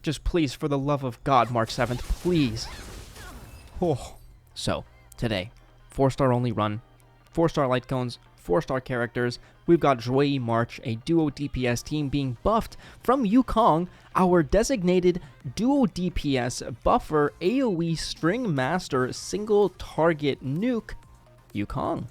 Just please, for the love of God, March 7th, please. Oh. So, today, 4-star only run, 4-star light cones, 4-star characters. We've got Xueyi March, a duo DPS team being buffed from Yukong, our designated duo DPS buffer AoE string master single target nuke, Yukong.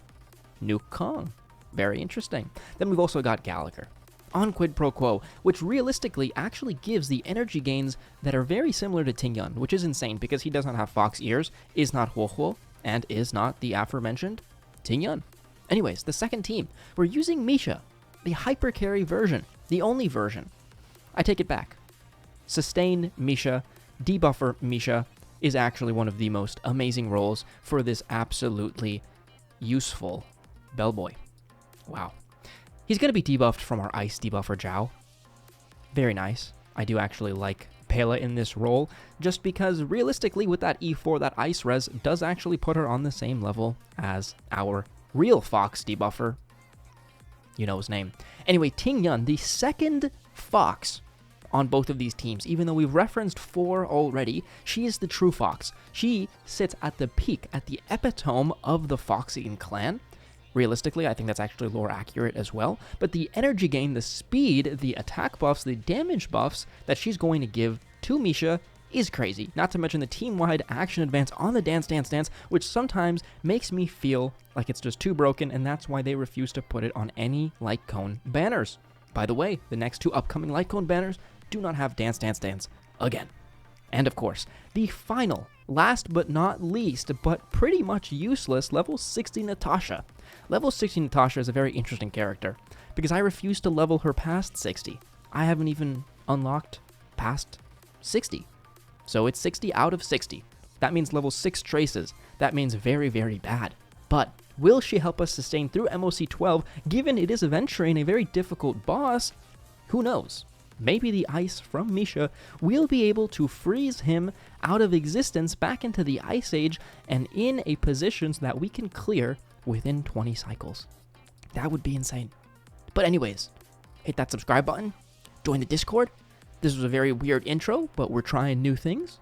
Nuke Kong. Very interesting. Then we've also got Gallagher on Quid Pro Quo, which realistically actually gives the energy gains that are very similar to Tingyun, which is insane because he does not have fox ears, is not Huohuo, and is not the aforementioned Tingyun. Anyways, the second team, we're using Misha, the hyper carry version, the only version. I take it back. Sustain Misha, debuffer Misha is actually one of the most amazing roles for this absolutely useful bellboy. Wow. He's going to be debuffed from our ice debuffer Jiao. Very nice. I do actually like Pela in this role, just because realistically with that E4, that ice res does actually put her on the same level as our real Fox debuffer. You know his name. Anyway, Tingyun, the second Fox on both of these teams, even though we've referenced 4 already, she is the true Fox. She sits at the peak, at the epitome of the Foxian clan. Realistically, I think that's actually lore accurate as well, but the energy gain, the speed, the attack buffs, the damage buffs that she's going to give to Misha is crazy. Not to mention the team-wide action advance on the Dance Dance Dance, which sometimes makes me feel like it's just too broken, and that's why they refuse to put it on any Light Cone banners. By the way, the next 2 upcoming Light Cone banners do not have Dance Dance Dance again. And of course, the final, last but not least, but pretty much useless, level 60 Natasha. Level 60 Natasha is a very interesting character, because I refuse to level her past 60. I haven't even unlocked past 60. So it's 60 out of 60. That means level 6 traces. That means very, very bad. But will she help us sustain through MOC 12, given it is eventually a very difficult boss? Who knows? Maybe the ice from Misha will be able to freeze him out of existence back into the Ice Age and in a position so that we can clear within 20 cycles. That would be insane. But anyways, hit that subscribe button, join the Discord. This was a very weird intro, but we're trying new things.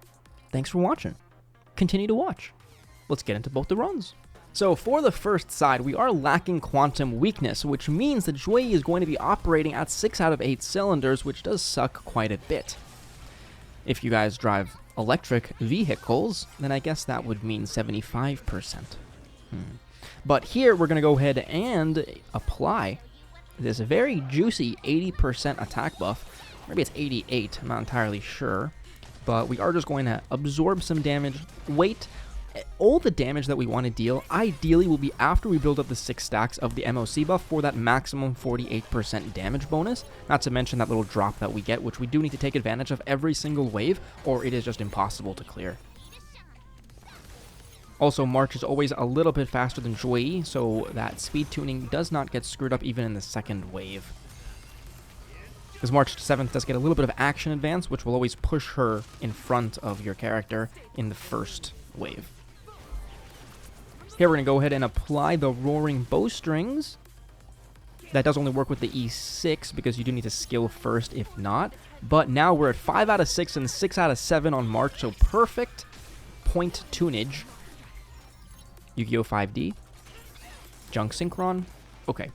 Thanks for watching. Continue to watch. Let's get into both the runs. So for the first side, we are lacking quantum weakness, which means that Xueyi is going to be operating at 6 out of 8 cylinders, which does suck quite a bit. If you guys drive electric vehicles, then I guess that would mean 75%. But here we're going to go ahead and apply this very juicy 80% attack buff. Maybe it's 88, I'm not entirely sure. But we are just going to absorb some damage, wait. All the damage that we want to deal, ideally, will be after we build up the 6 stacks of the MOC buff for that maximum 48% damage bonus. Not to mention that little drop that we get, which we do need to take advantage of every single wave, or it is just impossible to clear. Also, March is always a little bit faster than Xueyi, so that speed tuning does not get screwed up even in the second wave. Because March 7th does get a little bit of action advance, which will always push her in front of your character in the first wave. Here we're going to go ahead and apply the Roaring Bowstrings. That does only work with the E6 because you do need to skill first if not. But now we're at 5 out of 6 and 6 out of 7 on March, so perfect point tunage. Yu-Gi-Oh! 5D. Junk Synchron. Okay.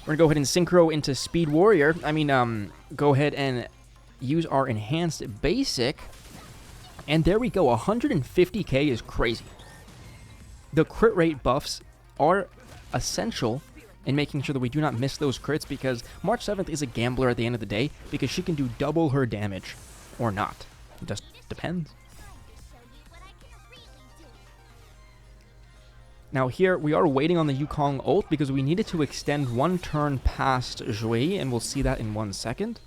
We're going to go ahead and Synchro into Speed Warrior. Go ahead and use our Enhanced Basic. And there we go. 150k is crazy. The crit rate buffs are essential in making sure that we do not miss those crits, because March 7th is a gambler at the end of the day, because she can do double her damage or not. It just depends. Now here, we are waiting on the Yukong ult because we needed to extend 1 turn past Xueyi, and we'll see that in 1 second.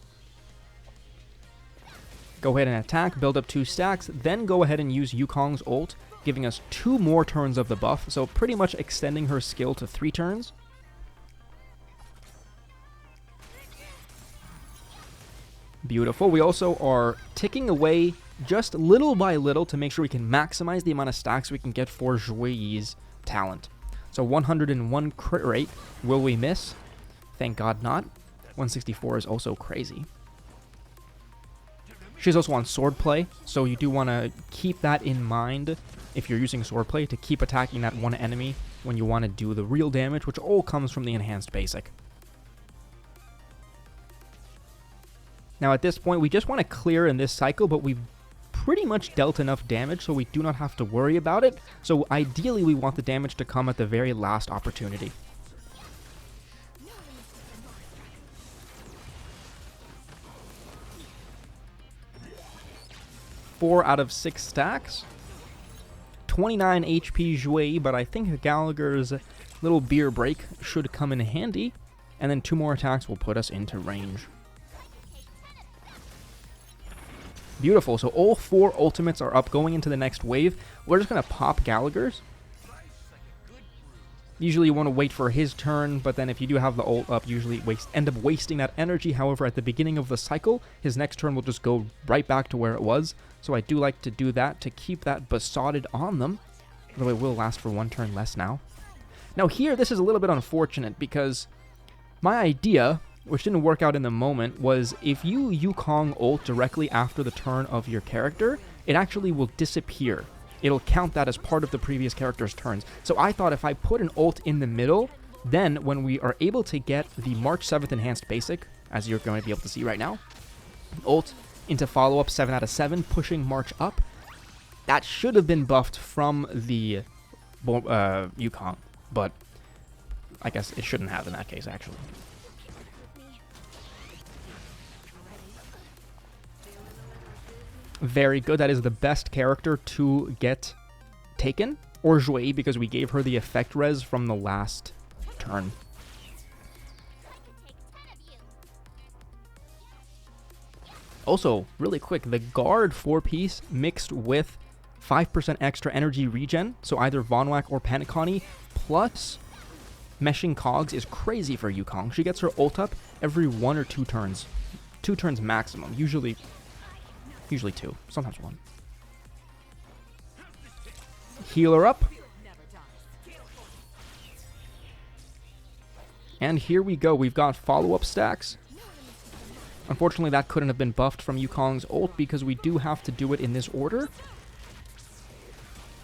Go ahead and attack, build up 2 stacks, then go ahead and use Yukong's ult, giving us 2 more turns of the buff, so pretty much extending her skill to 3 turns. Beautiful. We also are ticking away just little by little to make sure we can maximize the amount of stacks we can get for Xueyi's talent. So 101 crit rate. Will we miss? Thank God not. 164 is also crazy. She's also on swordplay, so you do want to keep that in mind if you're using swordplay, to keep attacking that one enemy when you want to do the real damage, which all comes from the enhanced basic. Now at this point, we just want to clear in this cycle, but we've pretty much dealt enough damage so we do not have to worry about it. So ideally, we want the damage to come at the very last opportunity. Four out of 6 stacks. 29 HP Xueyi, but I think Gallagher's little beer break should come in handy. And then 2 more attacks will put us into range. Beautiful. So all 4 ultimates are up going into the next wave. We're just going to pop Gallagher's. Usually you want to wait for his turn, but then if you do have the ult up, usually end up wasting that energy. However, at the beginning of the cycle, his next turn will just go right back to where it was. So I do like to do that to keep that besotted on them. Although it will last for 1 turn less now. Now here, this is a little bit unfortunate because my idea, which didn't work out in the moment, was if you Yukong ult directly after the turn of your character, it actually will disappear. It'll count that as part of the previous character's turns. So I thought if I put an ult in the middle, then when we are able to get the March 7th enhanced basic, as you're going to be able to see right now, ult into follow-up 7 out of 7, pushing March up, that should have been buffed from the Yukong, but I guess it shouldn't have in that case, actually. Very good. That is the best character to get taken, or Xueyi, because we gave her the effect res from the last turn. Also, really quick, the guard 4-piece mixed with 5% extra energy regen, so either Von Whack or Panicani, plus meshing cogs is crazy for Yukong. She gets her ult up every 1 or 2 turns. 2 turns maximum, usually 2, sometimes 1. Heal her up. And here we go. We've got follow-up stacks. Unfortunately, that couldn't have been buffed from Yukong's ult because we do have to do it in this order.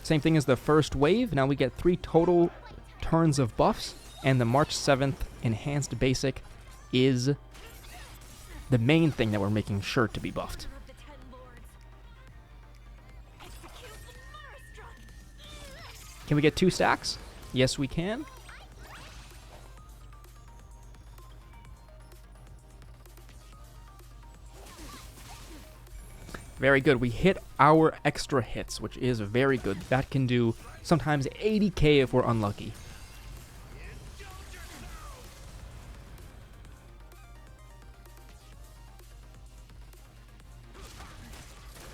Same thing as the first wave. Now we get 3 total turns of buffs, and the March 7th enhanced basic is the main thing that we're making sure to be buffed. Can we get 2 stacks? Yes, we can. Very good. We hit our extra hits, which is very good. That can do sometimes 80k if we're unlucky.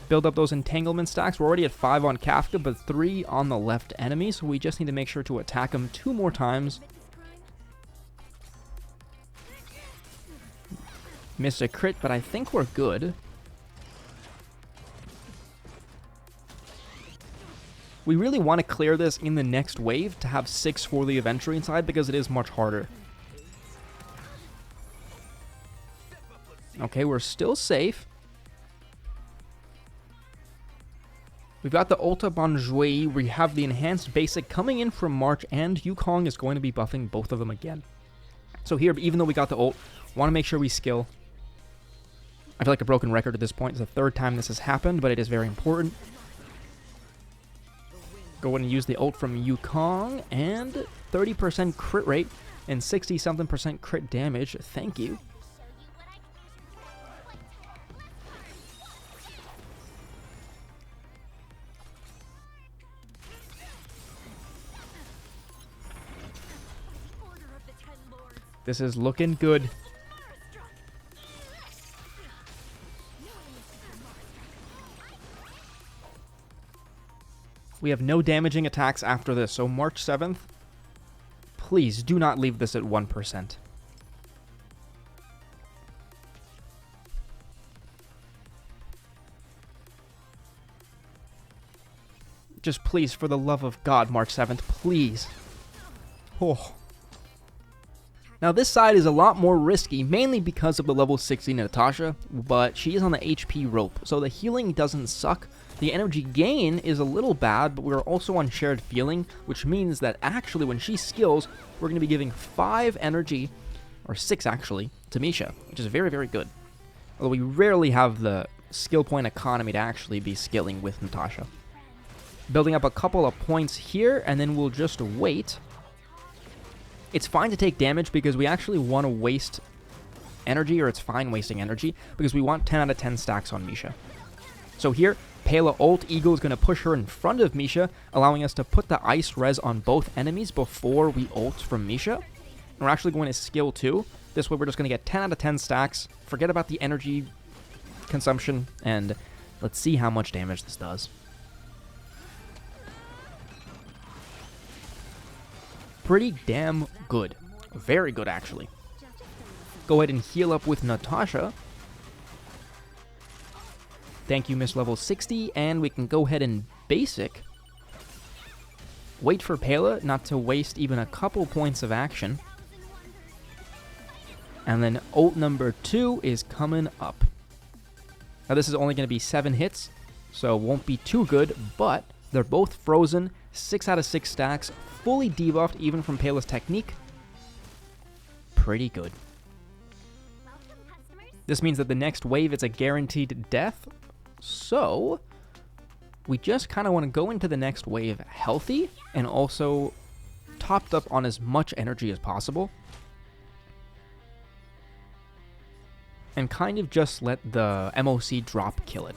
Build up those entanglement stacks. We're already at 5 on Kafka, but 3 on the left enemy, so we just need to make sure to attack him 2 more times. Missed a crit, but I think we're good. We really want to clear this in the next wave to have 6 for the Adventure inside because it is much harder. Okay, we're still safe. We've got the ult up on Xueyi. We have the enhanced basic coming in from March, and Yukong is going to be buffing both of them again. So here, even though we got the ult, want to make sure we skill. I feel like a broken record at this point. It's the 3rd time this has happened, but it is very important. Go ahead and use the ult from Yukong, and 30% crit rate and 60-something% crit damage. Thank you. This is looking good. We have no damaging attacks after this, so March 7th, please do not leave this at 1%. Just please, for the love of God, March 7th, please. Oh. Now this side is a lot more risky, mainly because of the level 60 Natasha, but she is on the HP rope, so the healing doesn't suck. The energy gain is a little bad, but we're also on shared feeling, which means that actually when she skills, we're going to be giving 5 energy, or 6 actually, to Misha, which is very, very good. Although we rarely have the skill point economy to actually be skilling with Natasha. Building up a couple of points here, and then we'll just wait. It's fine to take damage because we actually want to waste energy, or it's fine wasting energy, because we want 10 out of 10 stacks on Misha. So here, Pela ult, Eagle is going to push her in front of Misha, allowing us to put the ice res on both enemies before we ult from Misha. And we're actually going to skill too. This way we're just going to get 10 out of 10 stacks, forget about the energy consumption, and let's see how much damage this does. Pretty damn good. Very good, actually. Go ahead and heal up with Natasha. Thank you, Miss Level 60. And we can go ahead and basic. Wait for Pela not to waste even a couple points of action. And then ult number 2 is coming up. Now this is only going to be 7 hits, so it won't be too good, but they're both frozen. 6 out of 6 stacks, fully debuffed even from Pela's technique. Pretty good. This means that the next wave is a guaranteed death. So we just kind of want to go into the next wave healthy and also topped up on as much energy as possible. And kind of just let the MOC drop kill it.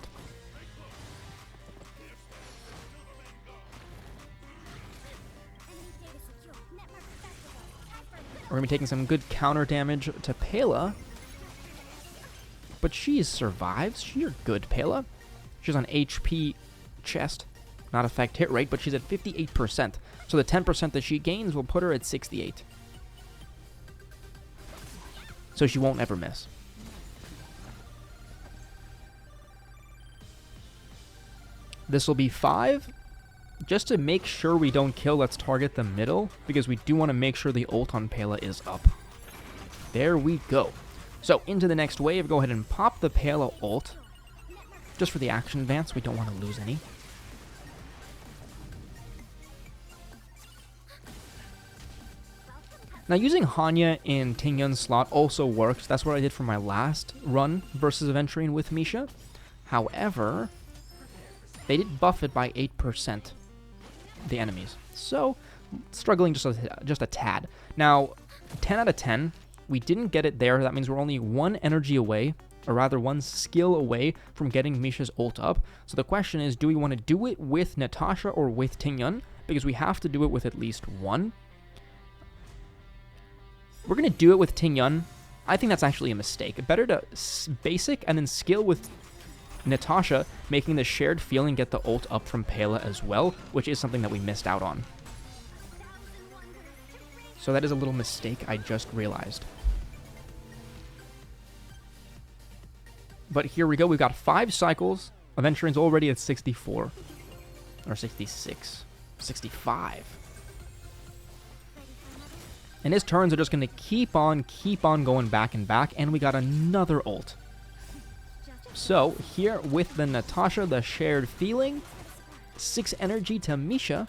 We're going to be taking some good counter damage to Pela. But she survives. She's good, Pela. She's on HP chest. Not effect hit rate, but she's at 58%. So the 10% that she gains will put her at 68. So she won't ever miss. This will be 5. Just to make sure we don't kill, let's target the middle, because we do want to make sure the ult on Pela is up. There we go. So, into the next wave, go ahead and pop the Pela ult. Just for the action advance, we don't want to lose any. Now, using Hanya in Tingyun's slot also works. That's what I did for my last run versus Aventurine with Misha. However, they did buff it by 8%. The enemies. So, struggling just a tad. Now, 10 out of 10, we didn't get it there. That means we're only 1 energy away, or rather 1 skill away from getting Misha's ult up. So the question is, do we want to do it with Natasha or with Tingyun? Because we have to do it with at least 1. We're going to do it with Tingyun. I think that's actually a mistake. Better to basic and then skill with Natasha, making the shared feeling get the ult up from Pela as well, which is something that we missed out on. So that is a little mistake I just realized. But here we go. We've got 5 cycles. Aventurine's already at 64. Or 66. 65. And his turns are just going to keep on going back and back. And we got another ult. So, here with the Natasha, the shared feeling, 6 energy to Misha.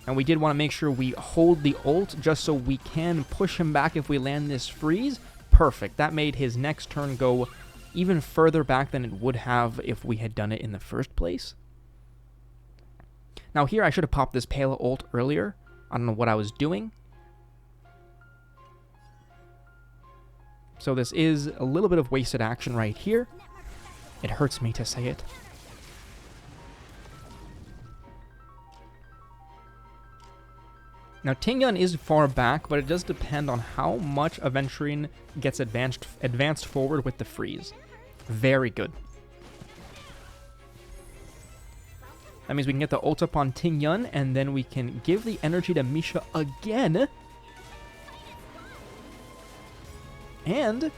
And we did want to make sure we hold the ult just so we can push him back if we land this freeze. Perfect. That made his next turn go even further back than it would have if we had done it in the first place. Now here I should have popped this Pela ult earlier. I don't know what I was doing. So this is a little bit of wasted action right here. It hurts me to say it. Now Tingyun is far back, but it does depend on how much Aventurine gets advanced forward with the freeze. Very good. That means we can get the ult up on Tingyun, and then we can give the energy to Misha again. And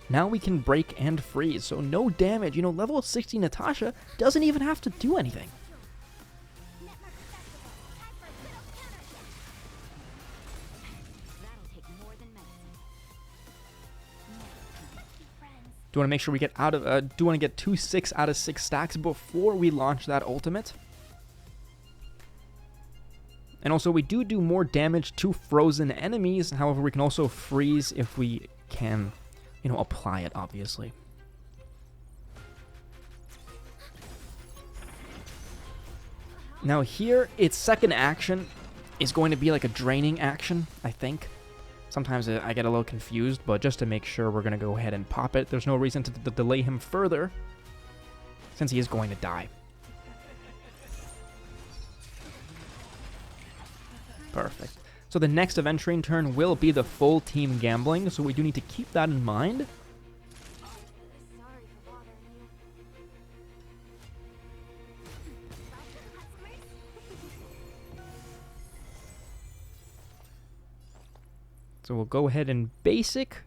Now we can break and freeze, so no damage. You know, level 60 Natasha doesn't even have to do anything. Do want to make sure we get out of, do want to get 2 6 out of 6 stacks before we launch that ultimate. And also we do more damage to frozen enemies. However, we can also freeze if we can, you know, apply it, obviously. Now here, its second action is going to be like a draining action, I think. Sometimes I get a little confused, but just to make sure, we're going to go ahead and pop it. There's no reason to delay him further, since he is going to die. Perfect. So the next event train turn will be the full team gambling, so we do need to keep that in mind. So we'll go ahead and basic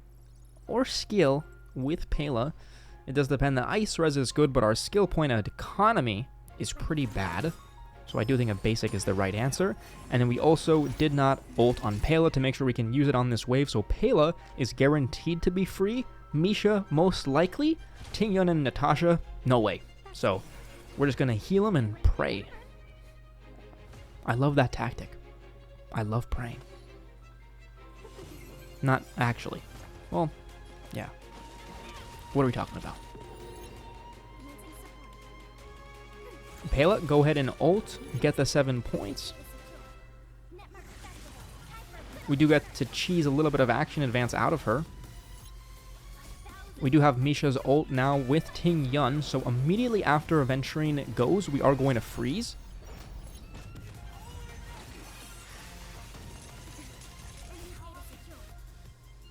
or skill with Pela. It does depend. The ice res is good, but our skill point economy is pretty bad. So I do think a basic is the right answer. And then we also did not ult on Pela to make sure we can use it on this wave. So Pela is guaranteed to be free. Misha, most likely. Tingyun and Natasha, no way. So we're just going to heal him and pray. I love that tactic. I love praying. Not actually. Well, yeah. What are we talking about? Pela, go ahead and ult, get the 7 points. We do get to cheese a little bit of action advance out of her. We do have Misha's ult now with Tingyun, so immediately after Aventurine goes, we are going to freeze.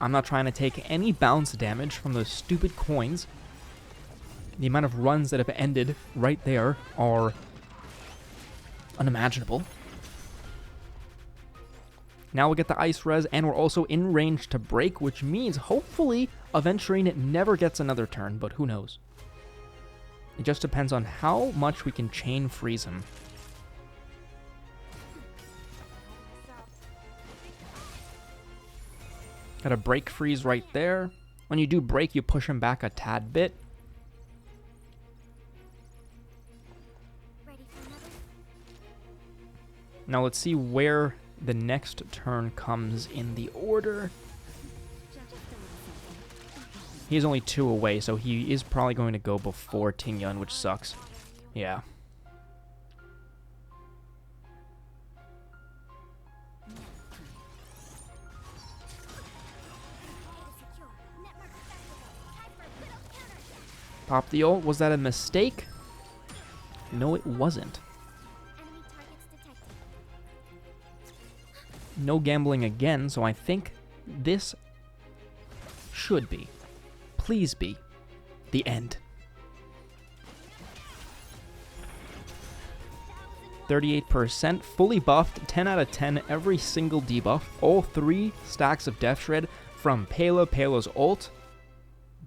I'm not trying to take any bounce damage from those stupid coins. The amount of runs that have ended right there are unimaginable. Now we'll get the ice res, and we're also in range to break, which means hopefully Aventurine never gets another turn, but who knows? It just depends on how much we can chain freeze him. Got a break freeze right there. When you do break, you push him back a tad bit. Now let's see where the next turn comes in the order. He is only 2 away, so he is probably going to go before Tingyun, which sucks. Yeah. Pop the ult. Was that a mistake? No, it wasn't. No gambling again, so I think this should be, please be, the end. 38%, fully buffed, 10 out of 10, every single debuff, all 3 stacks of Death Shred from Pela, Pela's ult,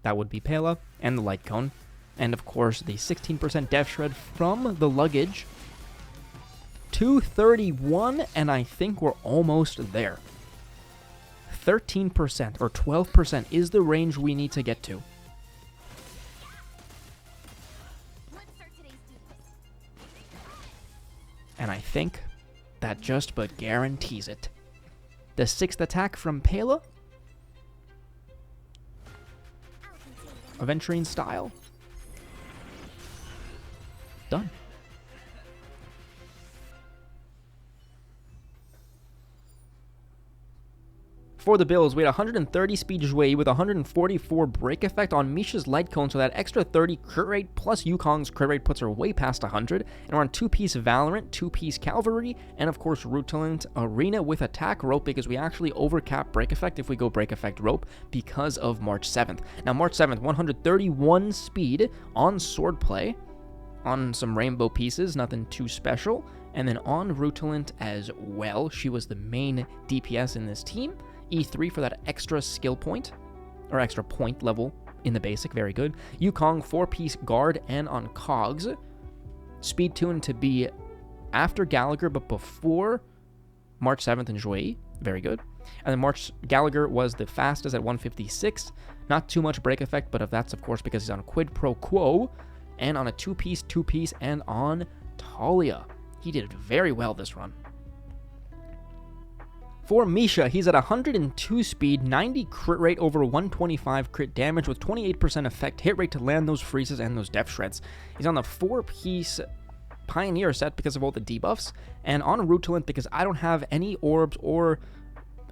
that would be Pela, and the Light Cone, and of course the 16% Death Shred from the luggage. 231, and I think we're almost there. 13% or 12% is the range we need to get to. And I think that just but guarantees it. The 6th attack from Pela. Aventurine style. Done. For the Bills, we had 130 speed Xueyi with 144 break effect on Misha's Light Cone, so that extra 30 crit rate plus Yukong's crit rate puts her way past 100. And we're on 2-piece Valorant, 2-piece Cavalry, and of course Rutilant Arena with attack rope, because we actually overcap break effect if we go break effect rope because of March 7th. Now March 7th, 131 speed on swordplay, on some rainbow pieces, nothing too special. And then on Rutilant as well, she was the main DPS in this team. E3 for that extra skill point, or extra point level in the basic, very good. Yukong, 4-piece guard and on cogs. Speed tuned to be after Gallagher, but before March 7th and Xueyi, very good. And then Gallagher was the fastest at 156. Not too much break effect, but that's of course because he's on Quid Pro Quo, and on a 2-piece, and on Talia. He did very well this run. For Misha, he's at 102 speed, 90 crit rate over 125 crit damage with 28% effect hit rate to land those freezes and those depth shreds. He's on the 4-piece Pioneer set because of all the debuffs, and on Rutilant because I don't have any orbs or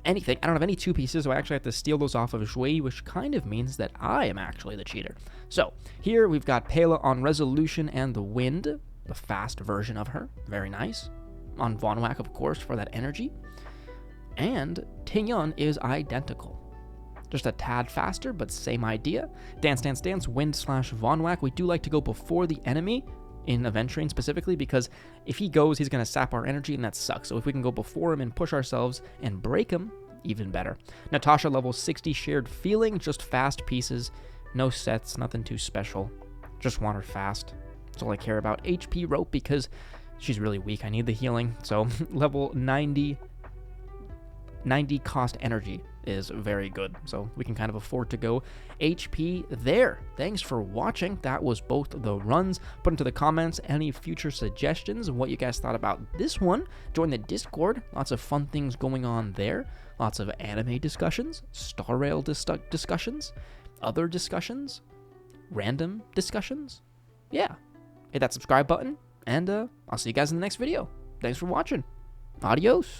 anything. I don't have any 2-pieces, so I actually have to steal those off of Xueyi, which kind of means that I am actually the cheater. So here we've got Pela on Resolution and the Wind, the fast version of her. Very nice. On Vonwak, of course, for that energy. And Tingyun is identical. Just a tad faster, but same idea. Dance, Dance, Dance, Wind / Vonwak. We do like to go before the enemy in Event Train specifically, because if he goes, he's going to sap our energy, and that sucks. So if we can go before him and push ourselves and break him, even better. Natasha, level 60, Shared Feeling, just fast pieces. No sets, nothing too special. Just want her fast. That's all I care about. HP Rope, because she's really weak. I need the healing. So level 90 cost energy is very good, so we can kind of afford to go HP there. Thanks for watching. That was both the runs. Put into the comments any future suggestions and what you guys thought about this one. Join the Discord. Lots of fun things going on there. Lots of anime discussions, Star Rail discussions, other discussions, random discussions. Yeah, hit that subscribe button, and I'll see you guys in the next video. Thanks for watching. Adios.